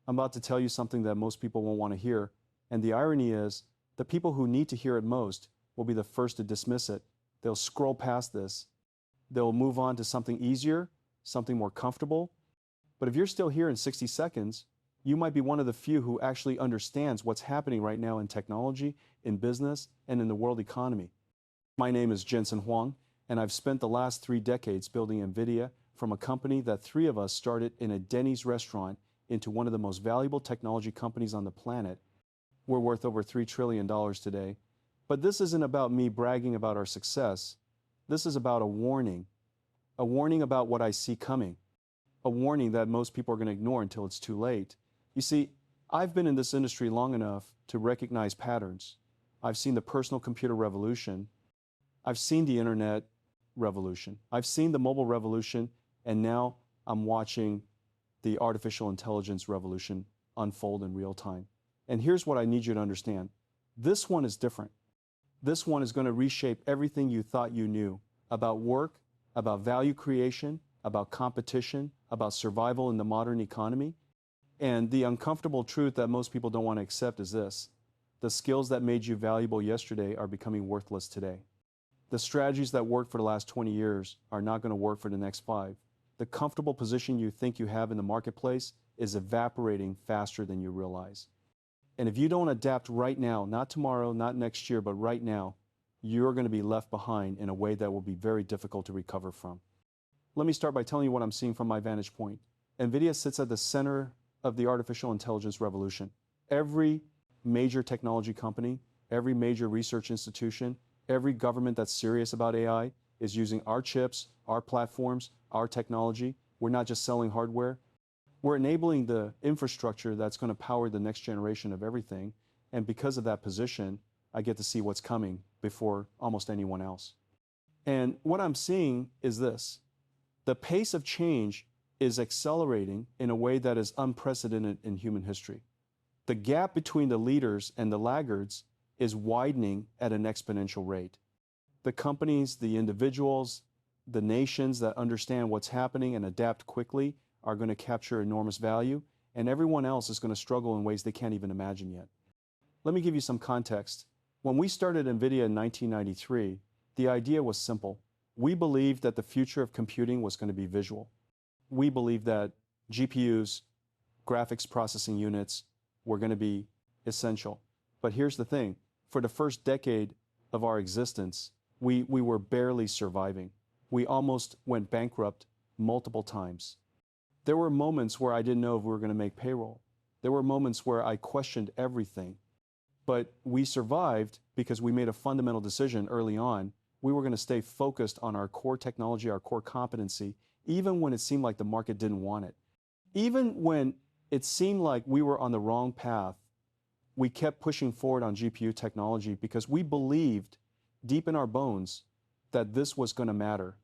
I'm about to tell you something that most people won't want to hear, and the irony is, the people who need to hear it most will be the first to dismiss it. They'll scroll past this. They'll move on to something easier, something more comfortable. But if you're still here in 60 seconds, you might be one of the few who actually understands what's happening right now in technology, in business, and in the world economy. My name is Jensen Huang, and I've spent the last 3 decades building Nvidia from a company that 3 of us started in a Denny's restaurant into one of the most valuable technology companies on the planet. We're worth over $3 trillion today. But this isn't about me bragging about our success. This is about a warning about what I see coming, a warning that most people are going to ignore until it's too late. You see, I've been in this industry long enough to recognize patterns. I've seen the personal computer revolution. I've seen the internet revolution. I've seen the mobile revolution, and now I'm watching the artificial intelligence revolution unfold in real time. And here's what I need you to understand. This one is different. This one is going to reshape everything you thought you knew about work, about value creation, about competition, about survival in the modern economy. And the uncomfortable truth that most people don't want to accept is this: the skills that made you valuable yesterday are becoming worthless today. The strategies that worked for the last 20 years are not going to work for the next 5. The comfortable position you think you have in the marketplace is evaporating faster than you realize. And if you don't adapt right now, not tomorrow, not next year, but right now, you're going to be left behind in a way that will be very difficult to recover from. Let me start by telling you what I'm seeing from my vantage point. Nvidia sits at the center of the artificial intelligence revolution. Every major technology company, every major research institution, every government that's serious about AI is using our chips, our platforms, our technology. We're not just selling hardware. We're enabling the infrastructure that's going to power the next generation of everything. And because of that position, I get to see what's coming before almost anyone else. And what I'm seeing is this: the pace of change is accelerating in a way that is unprecedented in human history. The gap between the leaders and the laggards is widening at an exponential rate. The companies, the individuals, the nations that understand what's happening and adapt quickly are going to capture enormous value, and everyone else is going to struggle in ways they can't even imagine yet. Let me give you some context. When we started Nvidia in 1993, the idea was simple. We believed that the future of computing was going to be visual. We believed that GPUs, graphics processing units, were going to be essential. But here's the thing. For the first decade of our existence, we were barely surviving. We almost went bankrupt multiple times. There were moments where I didn't know if we were going to make payroll. There were moments where I questioned everything. But we survived because we made a fundamental decision early on. We were going to stay focused on our core technology, our core competency, even when it seemed like the market didn't want it. Even when it seemed like we were on the wrong path, we kept pushing forward on GPU technology because we believed deep in our bones that this was going to matter.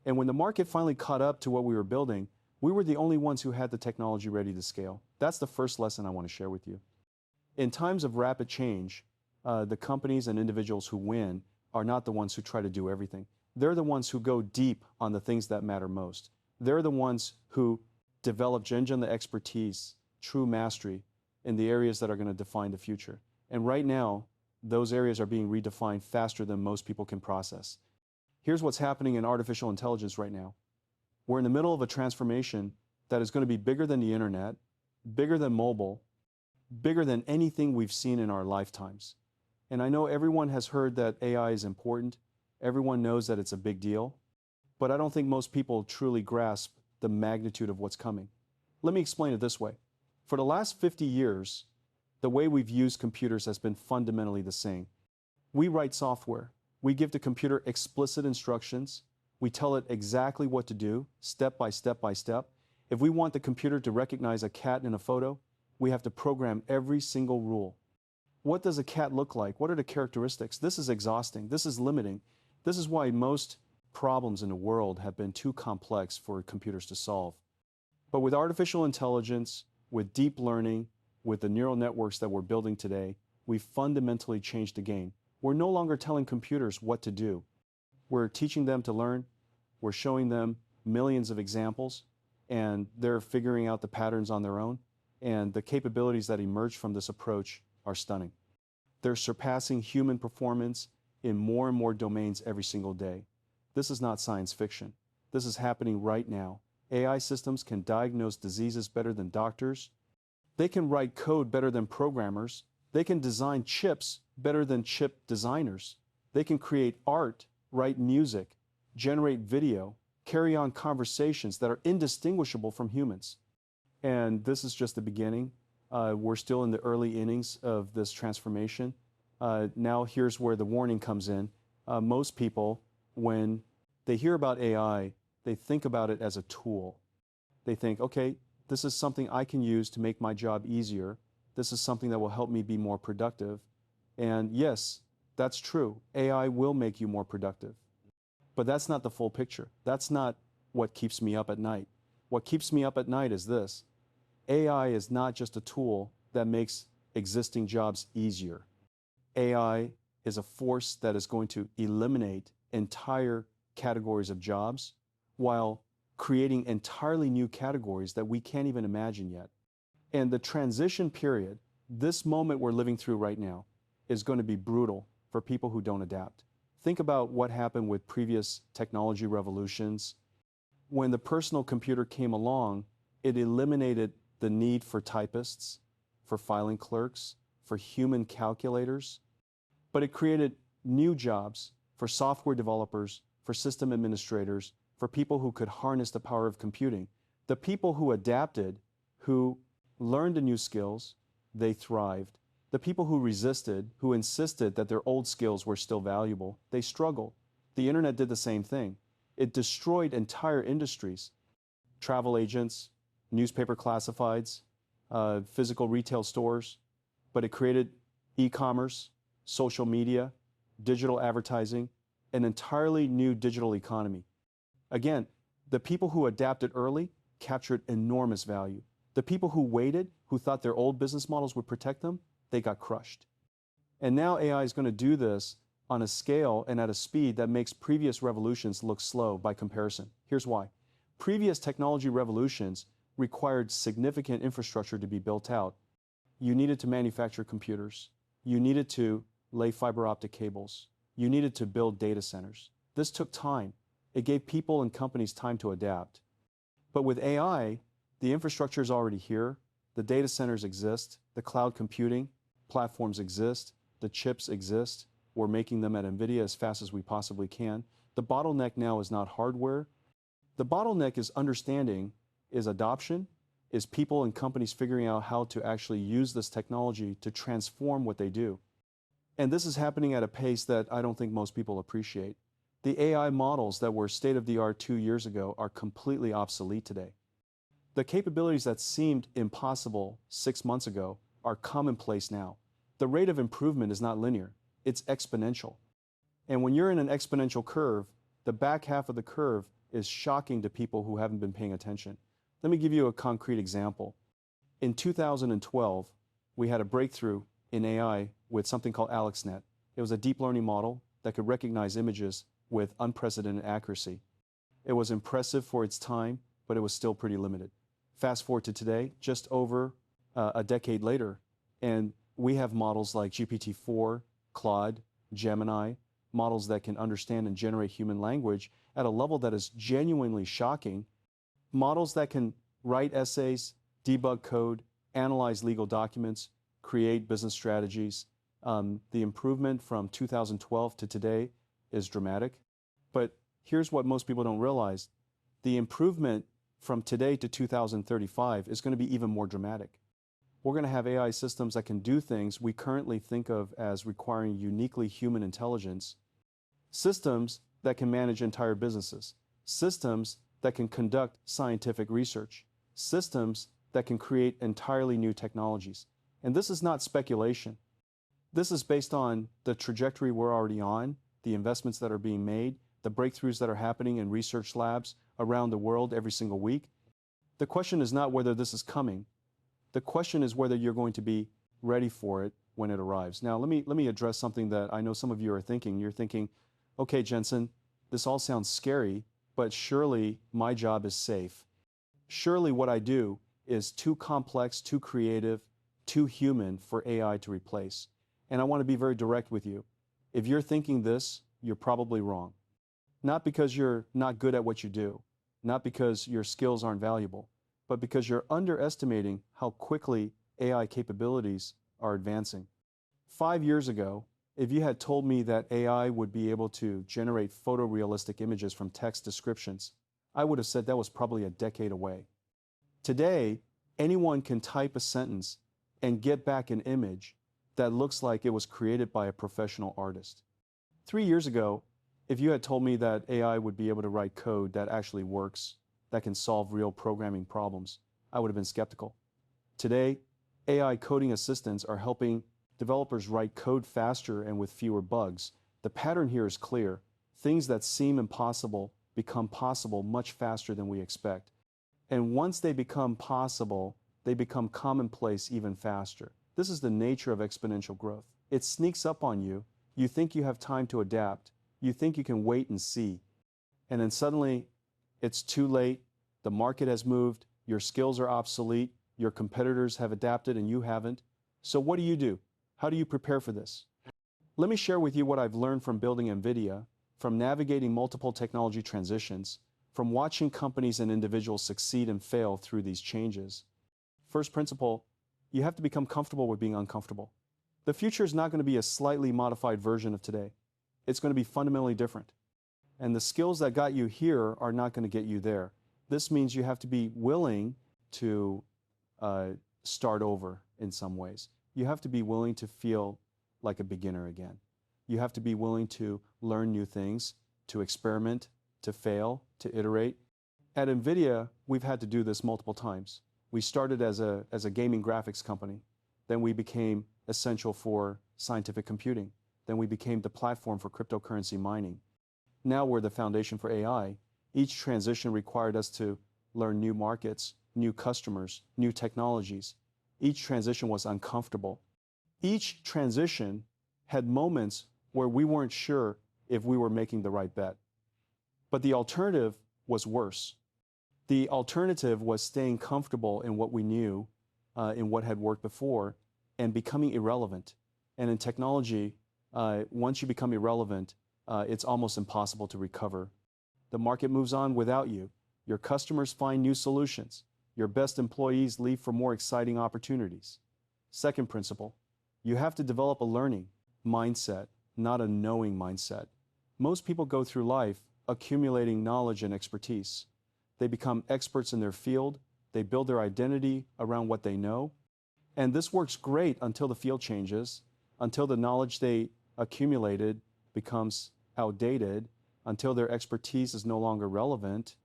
And when the market finally caught up to what we were building, we were the only ones who had the technology ready to scale. That's the first lesson I want to share with you. In times of rapid change, the companies and individuals who win are not the ones who try to do everything. They're the ones who go deep on the things that matter most. They're the ones who develop genuine expertise, true mastery in the areas that are going to define the future. And right now, those areas are being redefined faster than most people can process. Here's what's happening in artificial intelligence right now. We're in the middle of a transformation that is going to be bigger than the internet, bigger than mobile, bigger than anything we've seen in our lifetimes. And I know everyone has heard that AI is important. Everyone knows that it's a big deal. But I don't think most people truly grasp the magnitude of what's coming. Let me explain it this way. For the last 50 years, the way we've used computers has been fundamentally the same. We write software. We give the computer explicit instructions. We tell it exactly what to do, step by step by step. If we want the computer to recognize a cat in a photo, we have to program every single rule. What does a cat look like? What are the characteristics? This is exhausting. This is limiting. This is why most problems in the world have been too complex for computers to solve. But with artificial intelligence, with deep learning, with the neural networks that we're building today, we've fundamentally changed the game. We're no longer telling computers what to do. We're teaching them to learn. We're showing them millions of examples, and they're figuring out the patterns on their own. and the capabilities that emerge from this approach are stunning. They're surpassing human performance in more and more domains every single day. This is not science fiction. This is happening right now. AI systems can diagnose diseases better than doctors. They can write code better than programmers. They can design chips better than chip designers. They can create art, write music, generate video, carry on conversations that are indistinguishable from humans. And this is just the beginning. We're still in the early innings of this transformation. Now here's where the warning comes in. Most people, when they hear about AI, they think about it as a tool. They think, okay, this is something I can use to make my job easier. This is something that will help me be more productive. And yes, that's true. AI will make you more productive. But that's not the full picture. That's not what keeps me up at night. What keeps me up at night is this. AI is not just a tool that makes existing jobs easier. AI is a force that is going to eliminate entire categories of jobs while creating entirely new categories that we can't even imagine yet. And the transition period, this moment we're living through right now, is going to be brutal for people who don't adapt. Think about what happened with previous technology revolutions. When the personal computer came along, it eliminated the need for typists, for filing clerks, for human calculators, but it created new jobs for software developers, for system administrators, for people who could harness the power of computing. The people who adapted, who learned the new skills, they thrived. The people who resisted, who insisted that their old skills were still valuable, they struggled. The internet did the same thing. It destroyed entire industries. Travel agents, newspaper classifieds, physical retail stores, but it created e-commerce, social media, digital advertising, an entirely new digital economy. Again, the people who adapted early captured enormous value. The people who waited, who thought their old business models would protect them, they got crushed. And now AI is going to do this on a scale and at a speed that makes previous revolutions look slow by comparison. Here's why. Previous technology revolutions required significant infrastructure to be built out. You needed to manufacture computers. You needed to lay fiber optic cables. You needed to build data centers. This took time. It gave people and companies time to adapt. But with AI, the infrastructure is already here. The data centers exist. The cloud computing platforms exist. The chips exist. We're making them at Nvidia as fast as we possibly can. The bottleneck now is not hardware. The bottleneck is understanding, is adoption, is people and companies figuring out how to actually use this technology to transform what they do. And this is happening at a pace that I don't think most people appreciate. The AI models that were state-of-the-art 2 years ago are completely obsolete today. The capabilities that seemed impossible 6 months ago are commonplace now. The rate of improvement is not linear, it's exponential. And when you're in an exponential curve, the back half of the curve is shocking to people who haven't been paying attention. Let me give you a concrete example. In 2012, we had a breakthrough in AI with something called AlexNet. It was a deep learning model that could recognize images with unprecedented accuracy. It was impressive for its time, but it was still pretty limited. Fast forward to today, just over a decade later, and we have models like GPT-4, Claude, Gemini, models that can understand and generate human language at a level that is genuinely shocking, models that can write essays, debug code, analyze legal documents, create business strategies. The improvement from 2012 to today is dramatic. But here's what most people don't realize. The improvement from today to 2035 is going to be even more dramatic. We're going to have AI systems that can do things we currently think of as requiring uniquely human intelligence, systems that can manage entire businesses, systems that can conduct scientific research, systems that can create entirely new technologies. And this is not speculation. This is based on the trajectory we're already on, the investments that are being made, the breakthroughs that are happening in research labs around the world every single week. The question is not whether this is coming. The question is whether you're going to be ready for it when it arrives. Now, let me address something that I know some of you are thinking. You're thinking, okay, Jensen, this all sounds scary, but surely my job is safe. Surely what I do is too complex, too creative, too human for AI to replace. And I want to be very direct with you. If you're thinking this, you're probably wrong. Not because you're not good at what you do, not because your skills aren't valuable, but because you're underestimating how quickly AI capabilities are advancing. 5 years ago, if you had told me that AI would be able to generate photorealistic images from text descriptions, I would have said that was probably a decade away. Today, anyone can type a sentence and get back an image that looks like it was created by a professional artist. 3 years ago, if you had told me that AI would be able to write code that actually works, that can solve real programming problems, I would have been skeptical. Today, AI coding assistants are helping developers write code faster and with fewer bugs. The pattern here is clear. Things that seem impossible become possible much faster than we expect. And once they become possible, they become commonplace even faster. This is the nature of exponential growth. It sneaks up on you. You think you have time to adapt. You think you can wait and see. And then suddenly, it's too late. The market has moved. Your skills are obsolete. Your competitors have adapted and you haven't. So what do? How do you prepare for this? Let me share with you what I've learned from building Nvidia, from navigating multiple technology transitions, from watching companies and individuals succeed and fail through these changes. First principle, you have to become comfortable with being uncomfortable. The future is not going to be a slightly modified version of today. It's going to be fundamentally different. And the skills that got you here are not going to get you there. This means you have to be willing to start over in some ways. You have to be willing to feel like a beginner again. You have to be willing to learn new things, to experiment, to fail, to iterate. At Nvidia, we've had to do this multiple times. We started as a gaming graphics company. Then we became essential for scientific computing. Then we became the platform for cryptocurrency mining. Now we're the foundation for AI. Each transition required us to learn new markets, new customers, new technologies. Each transition was uncomfortable. Each transition had moments where we weren't sure if we were making the right bet. But the alternative was worse. The alternative was staying comfortable in what we knew, in what had worked before, and becoming irrelevant. And in technology, once you become irrelevant, it's almost impossible to recover. The market moves on without you. Your customers find new solutions. Your best employees leave for more exciting opportunities. Second principle, you have to develop a learning mindset, not a knowing mindset. Most people go through life accumulating knowledge and expertise. They become experts in their field. They build their identity around what they know. And this works great until the field changes, until the knowledge they accumulated becomes outdated, until their expertise is no longer relevant.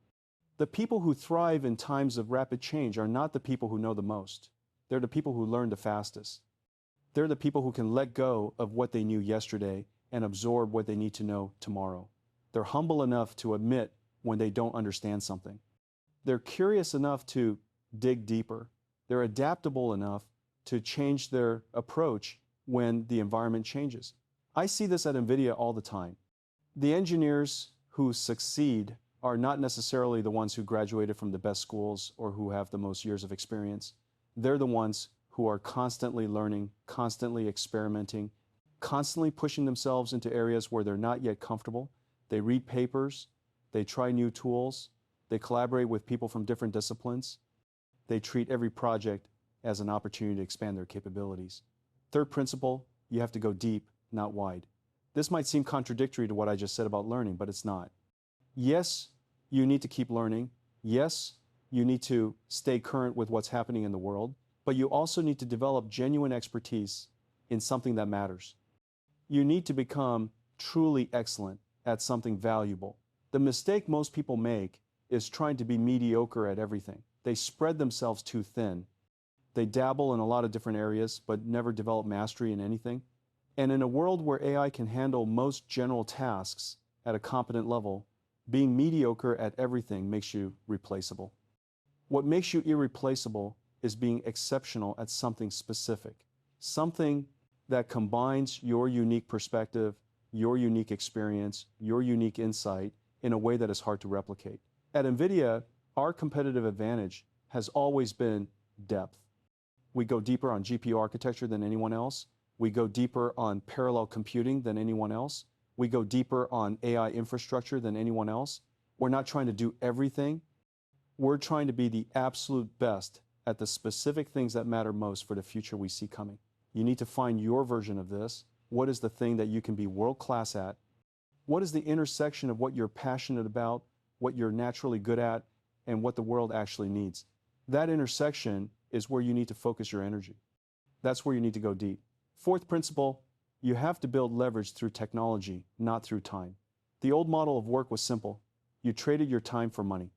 The people who thrive in times of rapid change are not the people who know the most. They're the people who learn the fastest. They're the people who can let go of what they knew yesterday and absorb what they need to know tomorrow. They're humble enough to admit when they don't understand something. They're curious enough to dig deeper. They're adaptable enough to change their approach when the environment changes. I see this at Nvidia all the time. The engineers who succeed are not necessarily the ones who graduated from the best schools or who have the most years of experience. They're the ones who are constantly learning, constantly experimenting, constantly pushing themselves into areas where they're not yet comfortable. They read papers, they try new tools, they collaborate with people from different disciplines. They treat every project as an opportunity to expand their capabilities. Third principle, you have to go deep, not wide. This might seem contradictory to what I just said about learning, but it's not. Yes, you need to keep learning. Yes, you need to stay current with what's happening in the world, but you also need to develop genuine expertise in something that matters. You need to become truly excellent at something valuable. The mistake most people make is trying to be mediocre at everything. They spread themselves too thin. They dabble in a lot of different areas, but never develop mastery in anything. And in a world where AI can handle most general tasks at a competent level, being mediocre at everything makes you replaceable. What makes you irreplaceable is being exceptional at something specific, something that combines your unique perspective, your unique experience, your unique insight in a way that is hard to replicate. At Nvidia, our competitive advantage has always been depth. We go deeper on GPU architecture than anyone else. We go deeper on parallel computing than anyone else. We go deeper on AI infrastructure than anyone else. We're not trying to do everything. We're trying to be the absolute best at the specific things that matter most for the future we see coming. You need to find your version of this. What is the thing that you can be world-class at? What is the intersection of what you're passionate about, what you're naturally good at, and what the world actually needs? That intersection is where you need to focus your energy. That's where you need to go deep. Fourth principle, you have to build leverage through technology, not through time. The old model of work was simple. You traded your time for money.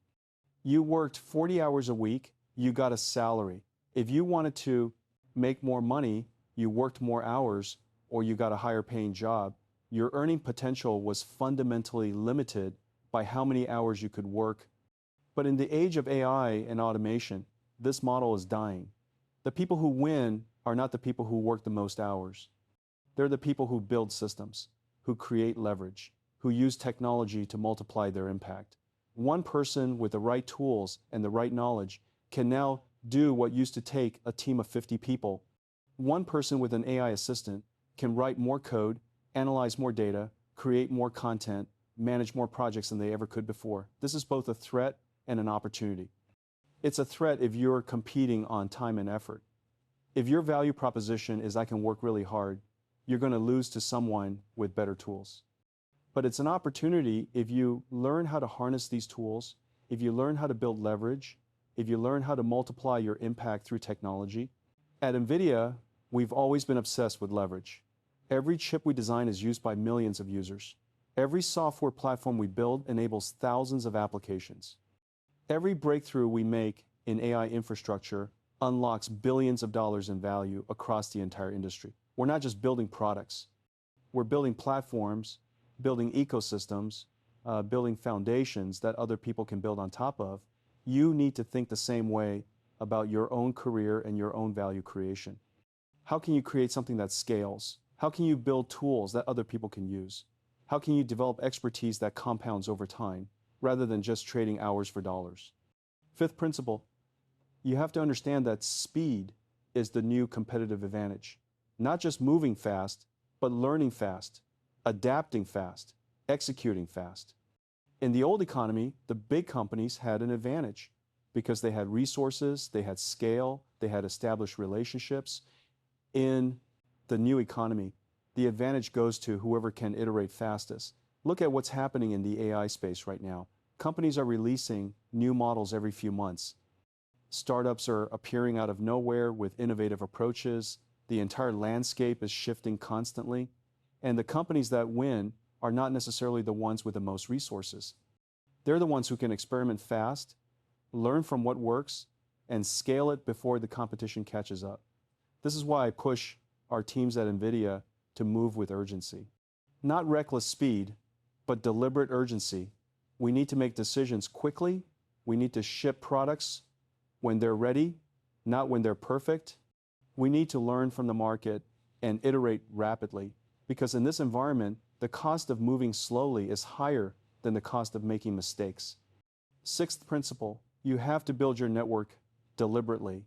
You worked 40 hours a week, you got a salary. If you wanted to make more money, you worked more hours, or you got a higher paying job. Your earning potential was fundamentally limited by how many hours you could work. But in the age of AI and automation, this model is dying. The people who win are not the people who work the most hours. They're the people who build systems, who create leverage, who use technology to multiply their impact. One person with the right tools and the right knowledge can now do what used to take a team of 50 people. One person with an AI assistant can write more code, analyze more data, create more content, manage more projects than they ever could before. This is both a threat and an opportunity. It's a threat if you're competing on time and effort. If your value proposition is I can work really hard, you're going to lose to someone with better tools. But it's an opportunity if you learn how to harness these tools, if you learn how to build leverage, if you learn how to multiply your impact through technology. At Nvidia, we've always been obsessed with leverage. Every chip we design is used by millions of users. Every software platform we build enables thousands of applications. Every breakthrough we make in AI infrastructure unlocks billions of dollars in value across the entire industry. We're not just building products. We're building platforms, building ecosystems, building foundations that other people can build on top of. You need to think the same way about your own career and your own value creation. How can you create something that scales? How can you build tools that other people can use? How can you develop expertise that compounds over time, rather than just trading hours for dollars? Fifth principle, you have to understand that speed is the new competitive advantage. Not just moving fast, but learning fast, adapting fast, executing fast. In the old economy, the big companies had an advantage because they had resources, they had scale, they had established relationships. In the new economy, the advantage goes to whoever can iterate fastest. Look at what's happening in the AI space right now. Companies are releasing new models every few months. Startups are appearing out of nowhere with innovative approaches. The entire landscape is shifting constantly. And the companies that win are not necessarily the ones with the most resources. They're the ones who can experiment fast, learn from what works, and scale it before the competition catches up. This is why I push our teams at Nvidia to move with urgency. Not reckless speed, but deliberate urgency. We need to make decisions quickly. We need to ship products when they're ready, not when they're perfect. We need to learn from the market and iterate rapidly, because in this environment, the cost of moving slowly is higher than the cost of making mistakes. Sixth principle, you have to build your network deliberately.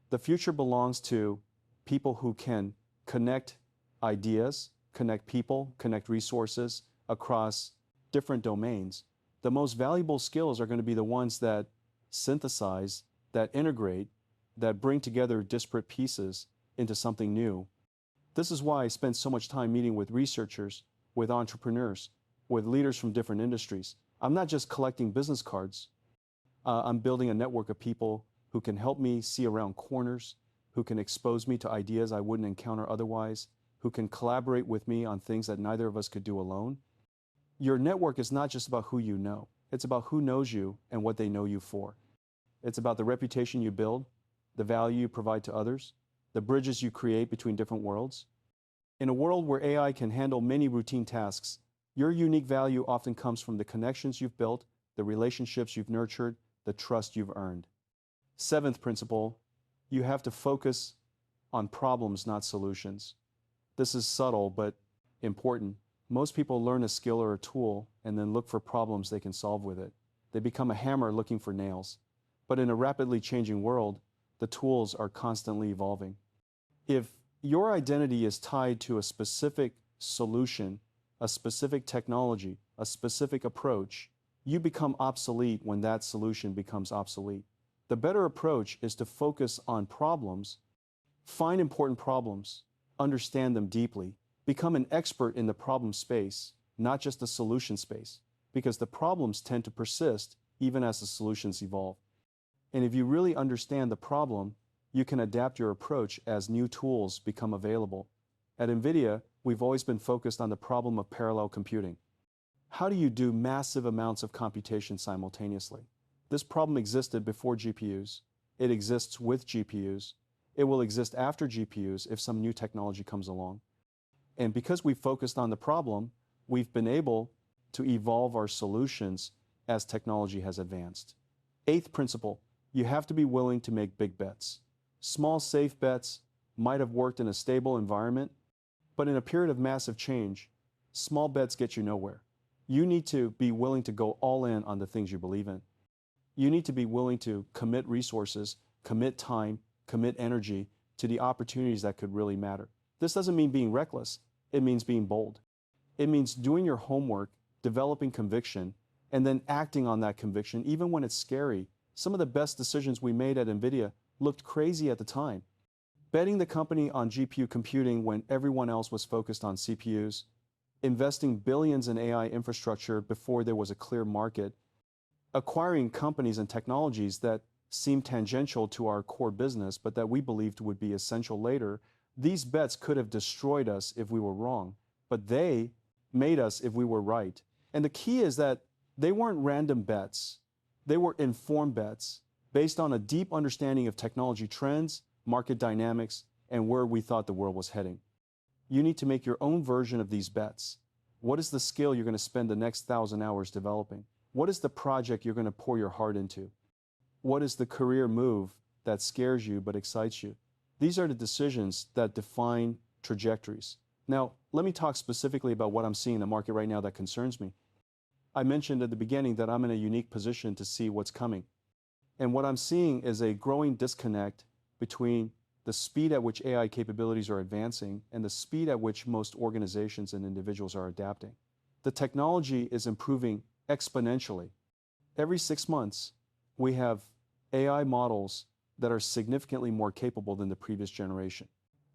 The future belongs to people who can connect ideas, connect people, connect resources across different domains. The most valuable skills are going to be the ones that synthesize, that integrate, that bring together disparate pieces into something new. This is why I spend so much time meeting with researchers, with entrepreneurs, with leaders from different industries. I'm not just collecting business cards. I'm building a network of people who can help me see around corners, who can expose me to ideas I wouldn't encounter otherwise, who can collaborate with me on things that neither of us could do alone. Your network is not just about who you know. It's about who knows you and what they know you for. It's about the reputation you build, the value you provide to others, the bridges you create between different worlds. In a world where AI can handle many routine tasks, your unique value often comes from the connections you've built, the relationships you've nurtured, the trust you've earned. Seventh principle, you have to focus on problems, not solutions. This is subtle, but important. Most people learn a skill or a tool and then look for problems they can solve with it. They become a hammer looking for nails. But in a rapidly changing world, the tools are constantly evolving. If your identity is tied to a specific solution, a specific technology, a specific approach, you become obsolete when that solution becomes obsolete. The better approach is to focus on problems, find important problems, understand them deeply, become an expert in the problem space, not just the solution space, because the problems tend to persist even as the solutions evolve. And if you really understand the problem, you can adapt your approach as new tools become available. At Nvidia, we've always been focused on the problem of parallel computing. How do you do massive amounts of computation simultaneously? This problem existed before GPUs. It exists with GPUs. It will exist after GPUs if some new technology comes along. And because we focused on the problem, we've been able to evolve our solutions as technology has advanced. Eighth principle, you have to be willing to make big bets. Small, safe bets might have worked in a stable environment, but in a period of massive change, small bets get you nowhere. You need to be willing to go all in on the things you believe in. You need to be willing to commit resources, commit time, commit energy to the opportunities that could really matter. This doesn't mean being reckless. It means being bold. It means doing your homework, developing conviction, and then acting on that conviction even when it's scary. Some of the best decisions we made at Nvidia looked crazy at the time. Betting the company on GPU computing when everyone else was focused on CPUs, investing billions in AI infrastructure before there was a clear market, acquiring companies and technologies that seemed tangential to our core business but that we believed would be essential later. These bets could have destroyed us if we were wrong, but they made us if we were right. And the key is that they weren't random bets. They were informed bets based on a deep understanding of technology trends, market dynamics, and where we thought the world was heading. You need to make your own version of these bets. What is the skill you're going to spend the next 1,000 hours developing? What is the project you're going to pour your heart into? What is the career move that scares you but excites you? These are the decisions that define trajectories. Now, let me talk specifically about what I'm seeing in the market right now that concerns me. I mentioned at the beginning that I'm in a unique position to see what's coming. And what I'm seeing is a growing disconnect between the speed at which AI capabilities are advancing and the speed at which most organizations and individuals are adapting. The technology is improving exponentially. Every 6 months, we have AI models that are significantly more capable than the previous generation.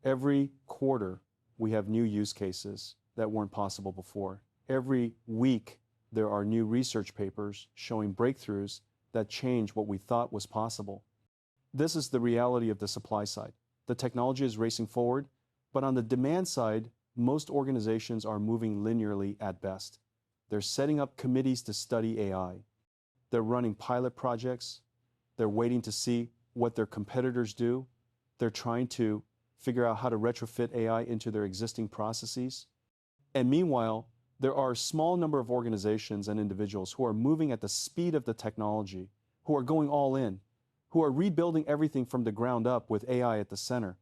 Every quarter, we have new use cases that weren't possible before. Every week, there are new research papers showing breakthroughs that change what we thought was possible. This is the reality of the supply side. The technology is racing forward, but on the demand side, most organizations are moving linearly at best. They're setting up committees to study AI. They're running pilot projects. They're waiting to see what their competitors do. They're trying to figure out how to retrofit AI into their existing processes. And meanwhile, there are a small number of organizations and individuals who are moving at the speed of the technology, who are going all in, who are rebuilding everything from the ground up with AI at the center.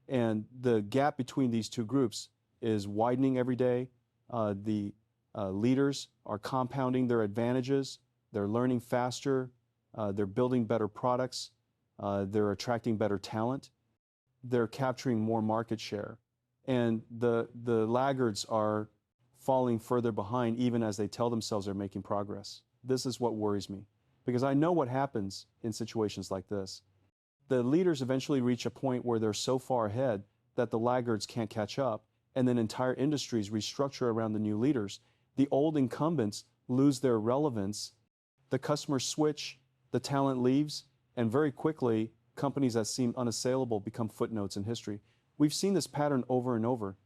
And the gap between these two groups is widening every day. The leaders are compounding their advantages. They're learning faster. They're building better products. They're attracting better talent. They're capturing more market share. And the laggards are falling further behind even as they tell themselves they're making progress. This is what worries me, because I know what happens in situations like this. The leaders eventually reach a point where they're so far ahead that the laggards can't catch up, and then entire industries restructure around the new leaders. The old incumbents lose their relevance, the customers switch, the talent leaves, and very quickly, companies that seem unassailable become footnotes in history. We've seen this pattern over and over.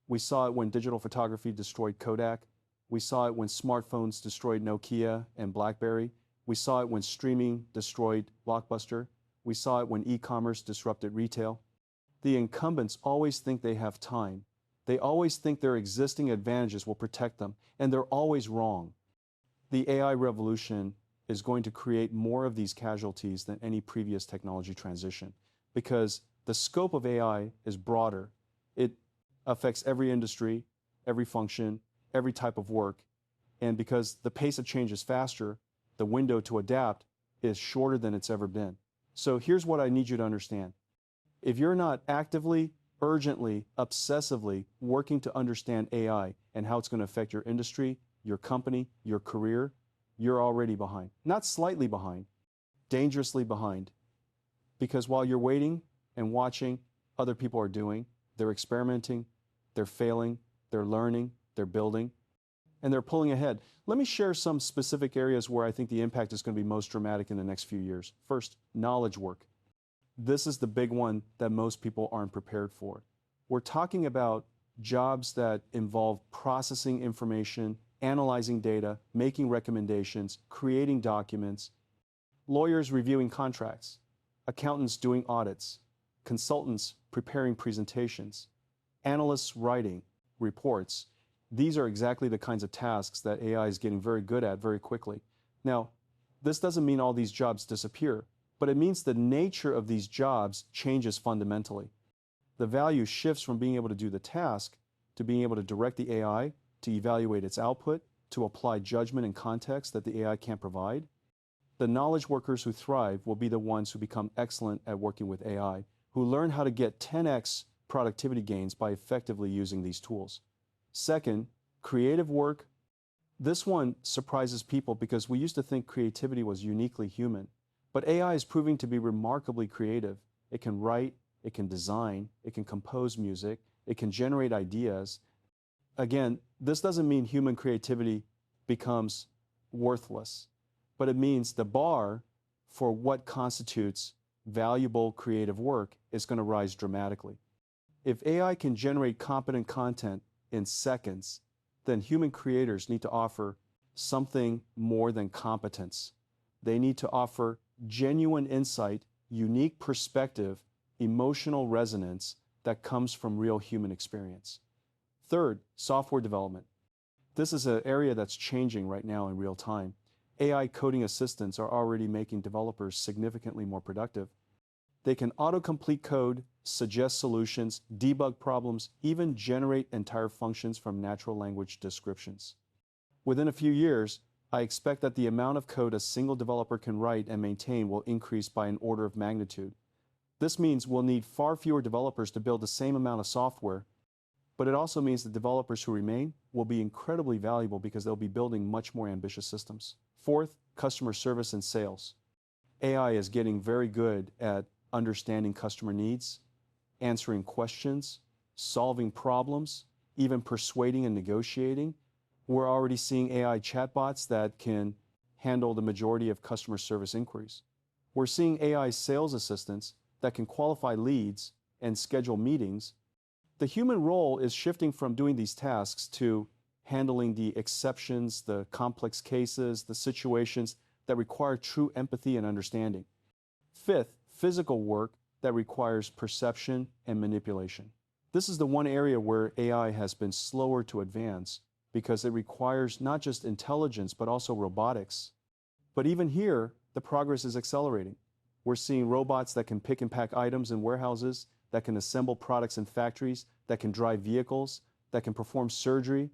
We saw it when digital photography destroyed Kodak. We saw it when smartphones destroyed Nokia and BlackBerry. We saw it when streaming destroyed Blockbuster. We saw it when e-commerce disrupted retail. The incumbents always think they have time. They always think their existing advantages will protect them, and they're always wrong. The AI revolution is going to create more of these casualties than any previous technology transition, because the scope of AI is broader. It affects every industry, every function, every type of work. And because the pace of change is faster, the window to adapt is shorter than it's ever been. So here's what I need you to understand. If you're not actively, urgently, obsessively working to understand AI and how it's going to affect your industry, your company, your career, you're already behind. Not slightly behind, dangerously behind. Because while you're waiting and watching, other people are doing, they're experimenting, they're failing, they're learning, they're building, and they're pulling ahead. Let me share some specific areas where I think the impact is going to be most dramatic in the next few years. First, knowledge work. This is the big one that most people aren't prepared for. We're talking about jobs that involve processing information, analyzing data, making recommendations, creating documents, lawyers reviewing contracts, accountants doing audits, consultants preparing presentations, analysts writing reports. These are exactly the kinds of tasks that AI is getting very good at very quickly. Now, this doesn't mean all these jobs disappear, but it means the nature of these jobs changes fundamentally. The value shifts from being able to do the task to being able to direct the AI, to evaluate its output, to apply judgment and context that the AI can't provide. The knowledge workers who thrive will be the ones who become excellent at working with AI, who learn how to get 10x productivity gains by effectively using these tools. Second, creative work. This one surprises people because we used to think creativity was uniquely human, but AI is proving to be remarkably creative. It can write, it can design, it can compose music, it can generate ideas. Again, this doesn't mean human creativity becomes worthless, but it means the bar for what constitutes valuable creative work is going to rise dramatically. If AI can generate competent content in seconds, then human creators need to offer something more than competence. They need to offer genuine insight, unique perspective, emotional resonance that comes from real human experience. Third, software development. This is an area that's changing right now in real time. AI coding assistants are already making developers significantly more productive. They can autocomplete code, suggest solutions, debug problems, even generate entire functions from natural language descriptions. Within a few years, I expect that the amount of code a single developer can write and maintain will increase by an order of magnitude. This means we'll need far fewer developers to build the same amount of software, but it also means the developers who remain will be incredibly valuable because they'll be building much more ambitious systems. Fourth, customer service and sales. AI is getting very good at understanding customer needs, answering questions, solving problems, even persuading and negotiating. We're already seeing AI chatbots that can handle the majority of customer service inquiries. We're seeing AI sales assistants that can qualify leads and schedule meetings. The human role is shifting from doing these tasks to handling the exceptions, the complex cases, the situations that require true empathy and understanding. Fifth, physical work that requires perception and manipulation. This is the one area where AI has been slower to advance because it requires not just intelligence, but also robotics. But even here, the progress is accelerating. We're seeing robots that can pick and pack items in warehouses, that can assemble products in factories, that can drive vehicles, that can perform surgery.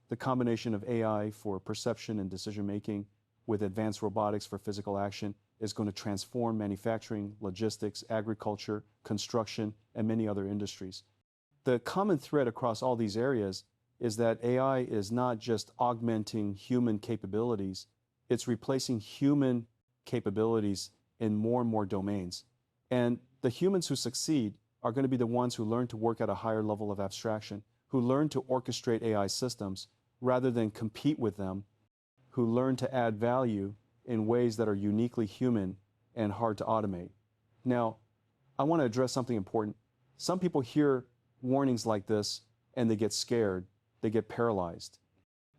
The combination of AI for perception and decision-making with advanced robotics for physical action is going to transform manufacturing, logistics, agriculture, construction, and many other industries. The common thread across all these areas is that AI is not just augmenting human capabilities, it's replacing human capabilities in more and more domains. And the humans who succeed are going to be the ones who learn to work at a higher level of abstraction, who learn to orchestrate AI systems rather than compete with them, who learn to add value in ways that are uniquely human and hard to automate. Now, I want to address something important. Some people hear warnings like this and they get scared, they get paralyzed.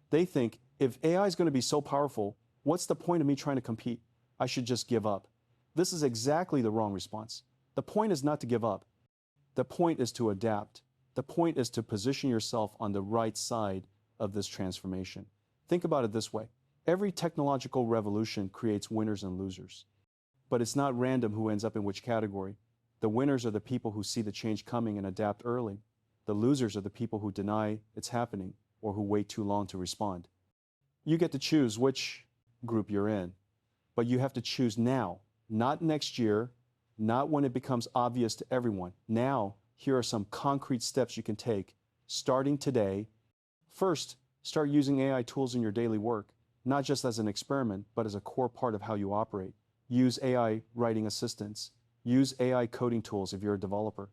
They think, if AI is going to be so powerful, what's the point of me trying to compete? I should just give up. This is exactly the wrong response. The point is not to give up. The point is to adapt. The point is to position yourself on the right side of this transformation. Think about it this way. Every technological revolution creates winners and losers. But it's not random who ends up in which category. The winners are the people who see the change coming and adapt early. The losers are the people who deny it's happening or who wait too long to respond. You get to choose which group you're in. but you have to choose now, not next year, not when it becomes obvious to everyone. Now, here are some concrete steps you can take starting today. First, start using AI tools in your daily work, not just as an experiment, but as a core part of how you operate. Use AI writing assistants. Use AI coding tools if you're a developer.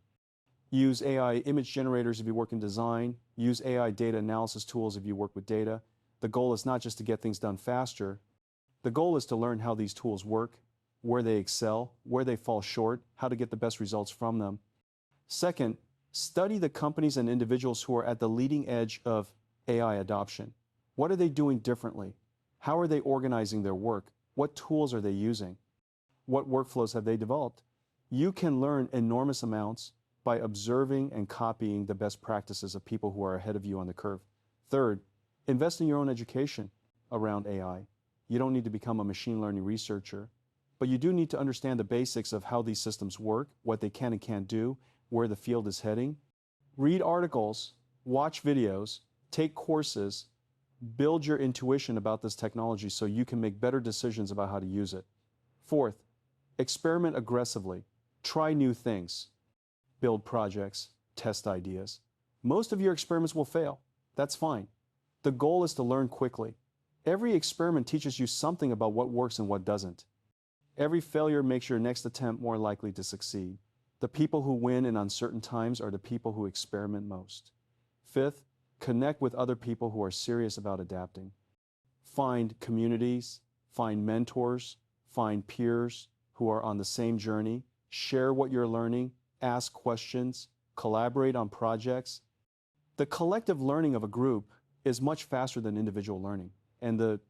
Use AI image generators if you work in design. Use AI data analysis tools if you work with data. The goal is not just to get things done faster. The goal is to learn how these tools work, where they excel, where they fall short, how to get the best results from them. Second, study the companies and individuals who are at the leading edge of AI adoption. What are they doing differently? How are they organizing their work? What tools are they using? What workflows have they developed? You can learn enormous amounts by observing and copying the best practices of people who are ahead of you on the curve. Third, invest in your own education around AI. You don't need to become a machine learning researcher, but you do need to understand the basics of how these systems work, what they can and can't do, where the field is heading. Read articles, watch videos, take courses, build your intuition about this technology so you can make better decisions about how to use it. Fourth, experiment aggressively. Try new things. Build projects, test ideas. Most of your experiments will fail. That's fine. The goal is to learn quickly. Every experiment teaches you something about what works and what doesn't. Every failure makes your next attempt more likely to succeed. The people who win in uncertain times are the people who experiment most. Fifth, connect with other people who are serious about adapting. Find communities, find mentors, find peers who are on the same journey. Share what you're learning, ask questions, collaborate on projects. The collective learning of a group is much faster than individual learning, and the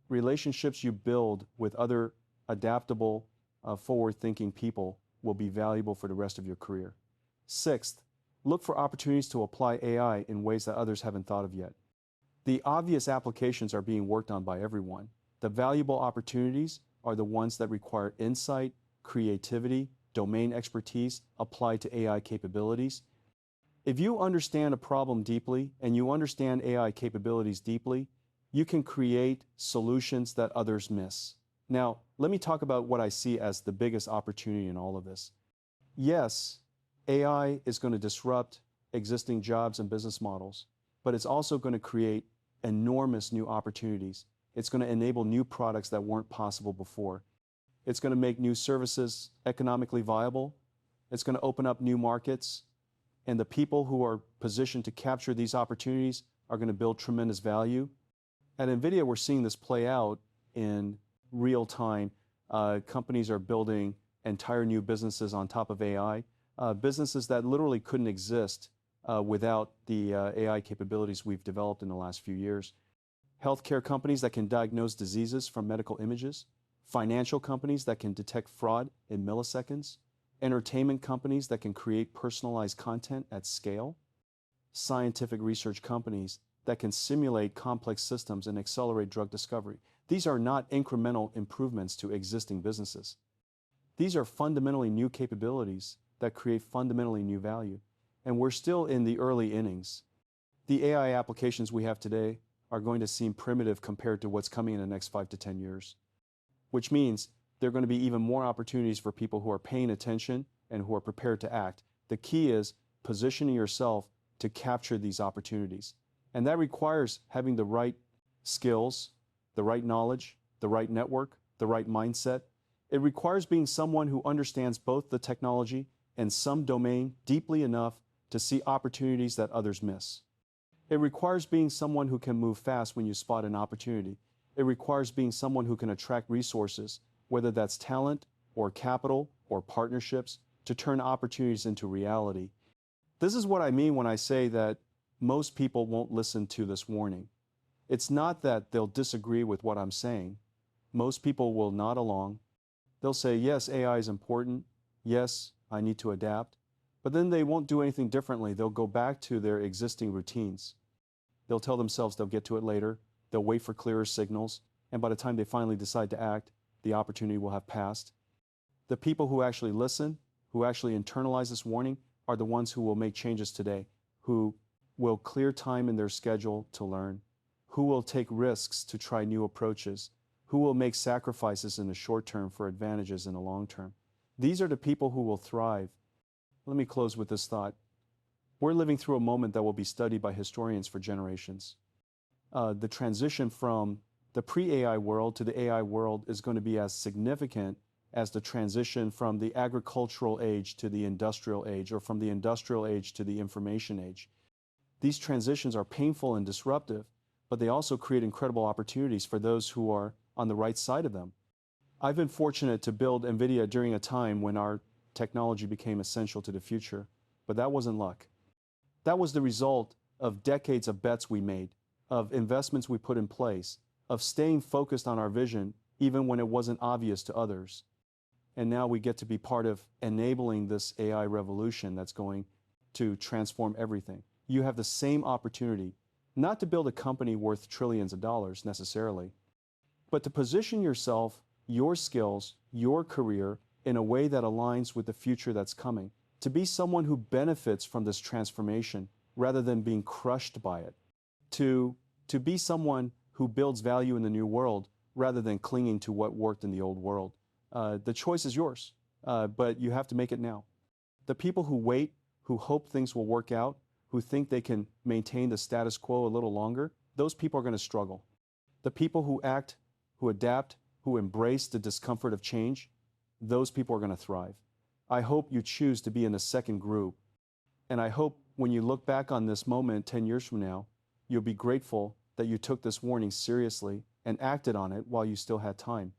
relationships you build with other adaptable, forward-thinking people will be valuable for the rest of your career. Sixth, look for opportunities to apply AI in ways that others haven't thought of yet. The obvious applications are being worked on by everyone. The valuable opportunities are the ones that require insight, creativity, domain expertise applied to AI capabilities. If you understand a problem deeply and you understand AI capabilities deeply, you can create solutions that others miss. Now, let me talk about what I see as the biggest opportunity in all of this. Yes, AI is going to disrupt existing jobs and business models, but it's also going to create enormous new opportunities. It's going to enable new products that weren't possible before. It's going to make new services economically viable. It's going to open up new markets. And the people who are positioned to capture these opportunities are going to build tremendous value. At Nvidia, we're seeing this play out in real time. Companies are building entire new businesses on top of AI, businesses that literally couldn't exist without the AI capabilities we've developed in the last few years. Healthcare companies that can diagnose diseases from medical images, financial companies that can detect fraud in milliseconds, entertainment companies that can create personalized content at scale, scientific research companies that can simulate complex systems and accelerate drug discovery. These are not incremental improvements to existing businesses. These are fundamentally new capabilities that create fundamentally new value. And we're still in the early innings. The AI applications we have today are going to seem primitive compared to what's coming in the next 5 to 10 years, which means there are going to be even more opportunities for people who are paying attention and who are prepared to act. The key is positioning yourself to capture these opportunities. And that requires having the right skills, the right knowledge, the right network, the right mindset. It requires being someone who understands both the technology and some domain deeply enough to see opportunities that others miss. It requires being someone who can move fast when you spot an opportunity. It requires being someone who can attract resources, whether that's talent or capital or partnerships, to turn opportunities into reality. This is what I mean when I say that most people won't listen to this warning. It's not that they'll disagree with what I'm saying. Most people will nod along. They'll say, yes, AI is important. Yes, I need to adapt. But then they won't do anything differently. They'll go back to their existing routines. They'll tell themselves they'll get to it later. They'll wait for clearer signals. And by the time they finally decide to act, the opportunity will have passed. The people who actually listen, who actually internalize this warning, are the ones who will make changes today, who will clear time in their schedule to learn, who will take risks to try new approaches, who will make sacrifices in the short term for advantages in the long term. These are the people who will thrive. Let me close with this thought. We're living through a moment that will be studied by historians for generations. The transition from the pre-AI world to the AI world is going to be as significant as the transition from the agricultural age to the industrial age, or from the industrial age to the information age. These transitions are painful and disruptive, but they also create incredible opportunities for those who are on the right side of them. I've been fortunate to build Nvidia during a time when our technology became essential to the future, but that wasn't luck. That was the result of decades of bets we made, of investments we put in place, of staying focused on our vision even when it wasn't obvious to others. And now we get to be part of enabling this AI revolution that's going to transform everything. You have the same opportunity, not to build a company worth trillions of dollars necessarily, but to position yourself, your skills, your career in a way that aligns with the future that's coming, to be someone who benefits from this transformation rather than being crushed by it, to be someone who builds value in the new world rather than clinging to what worked in the old world. The choice is yours, but you have to make it now. The people who wait, who hope things will work out, who think they can maintain the status quo a little longer, those people are going to struggle. The people who act, who adapt, who embrace the discomfort of change, those people are going to thrive. I hope you choose to be in the second group. And I hope when you look back on this moment 10 years from now, you'll be grateful that you took this warning seriously and acted on it while you still had time.